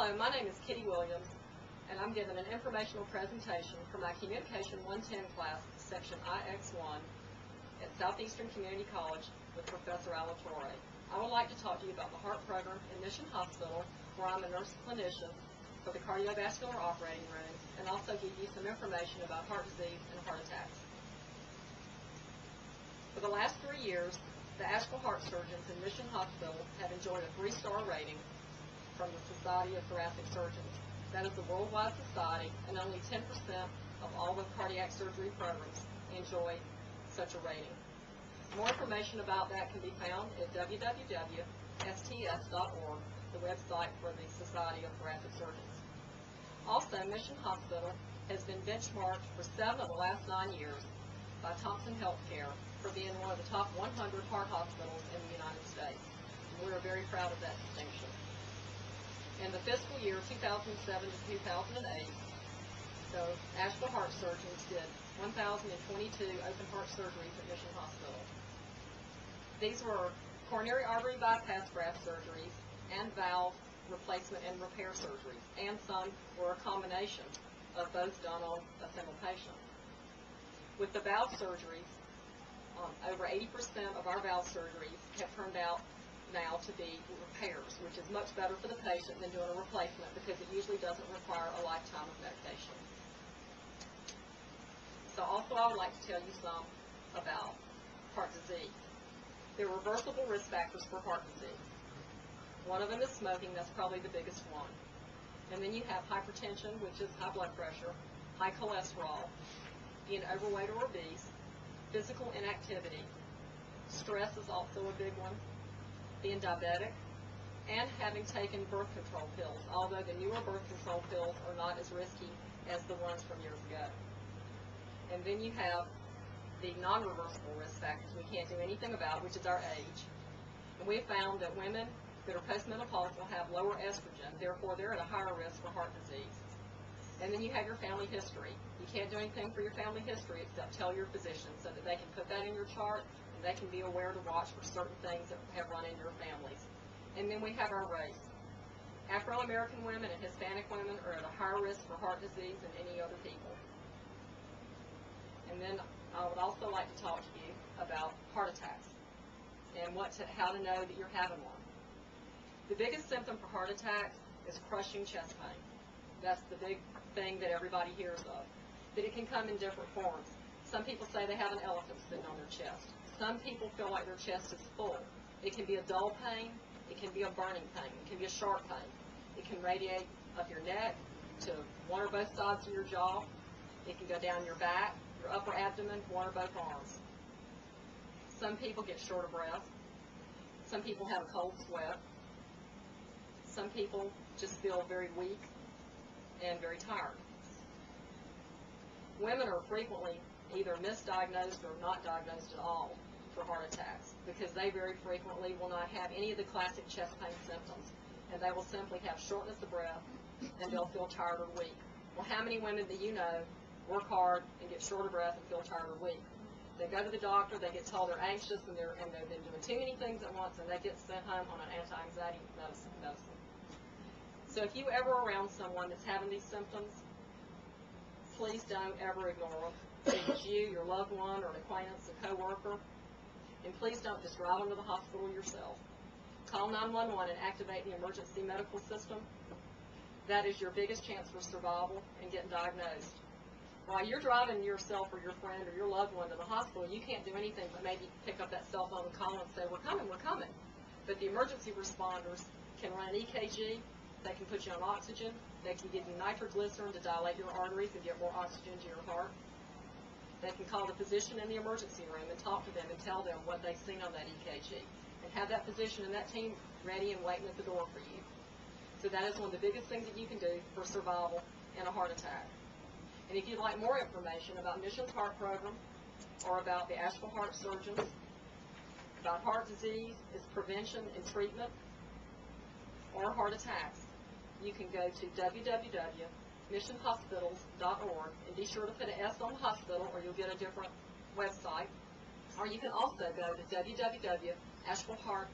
Hello, my name is Kitty Williams, and I'm giving an informational presentation for my Communication 110 class, Section IX1, at Southeastern Community College with Professor Alatorre. I would like to talk to you about the heart program in Mission Hospital, where I'm a nurse clinician for the cardiovascular operating room, and also give you some information about heart disease and heart attacks. For the last 3 years, the Asheville heart surgeons in Mission Hospital have enjoyed a 3-star rating from the Society of Thoracic Surgeons. That is the worldwide society, and only 10% of all the cardiac surgery programs enjoy such a rating. More information about that can be found at www.sts.org, the website for the Society of Thoracic Surgeons. Also, Mission Hospital has been benchmarked for 7 of the last 9 years by Thompson Healthcare for being one of the top 100 heart hospitals in the United States. And we are very proud of that distinction. In the fiscal year 2007 to 2008, the Asheville heart surgeons did 1,022 open heart surgeries at Mission Hospital. These were coronary artery bypass graft surgeries and valve replacement and repair surgeries, and some were a combination of both done on a single patient. With the valve surgeries, over 80% of our valve surgeries have turned out now to be repairs, which is much better for the patient than doing a replacement because it usually doesn't require a lifetime of medication. So also I would like to tell you some about heart disease. There are reversible risk factors for heart disease. One of them is smoking. That's probably the biggest one. And then you have hypertension, which is high blood pressure, high cholesterol, being overweight or obese, physical inactivity. Stress is also a big one. Being diabetic, and having taken birth control pills, although the newer birth control pills are not as risky as the ones from years ago. And then you have the non-reversible risk factors we can't do anything about, which is our age. And we have found that women that are postmenopausal have lower estrogen, therefore they're at a higher risk for heart disease. And then you have your family history. You can't do anything for your family history except tell your physician so that they can put that in your chart and they can be aware to watch for certain things that have run in your families. And then we have our race. Afro-American women and Hispanic women are at a higher risk for heart disease than any other people. And then I would also like to talk to you about heart attacks and how to know that you're having one. The biggest symptom for heart attacks is crushing chest pain. That's the big thing that everybody hears of. But it can come in different forms. Some people say they have an elephant sitting on their chest. Some people feel like their chest is full. It can be a dull pain. It can be a burning pain. It can be a sharp pain. It can radiate up your neck to one or both sides of your jaw. It can go down your back, your upper abdomen, one or both arms. Some people get short of breath. Some people have a cold sweat. Some people just feel very weak and very tired. Women are frequently either misdiagnosed or not diagnosed at all for heart attacks because they very frequently will not have any of the classic chest pain symptoms, and they will simply have shortness of breath and they'll feel tired or weak. Well, how many women do you know work hard and get short of breath and feel tired or weak? They go to the doctor, they get told they're anxious and they've been doing too many things at once, and they get sent home on an anti-anxiety medicine. So if you ever around someone that's having these symptoms, please don't ever ignore them. If it's you, your loved one, or an acquaintance, a coworker, and please don't just drive them to the hospital yourself. Call 911 and activate the emergency medical system. That is your biggest chance for survival and getting diagnosed. While you're driving yourself or your friend or your loved one to the hospital, you can't do anything but maybe pick up that cell phone and call and say, we're coming. But the emergency responders can run an EKG. They can put you on oxygen. They can give you nitroglycerin to dilate your arteries and get more oxygen to your heart. They can call the physician in the emergency room and talk to them and tell them what they've seen on that EKG, and have that physician and that team ready and waiting at the door for you. So that is one of the biggest things that you can do for survival in a heart attack. And if you'd like more information about Mission's heart program or about the Asheville heart surgeons, about heart disease, its prevention and treatment, or heart attacks, you can go to www.missionhospitals.org and be sure to put an S on the hospital or you'll get a different website. Or you can also go to www.ashevilleheart.com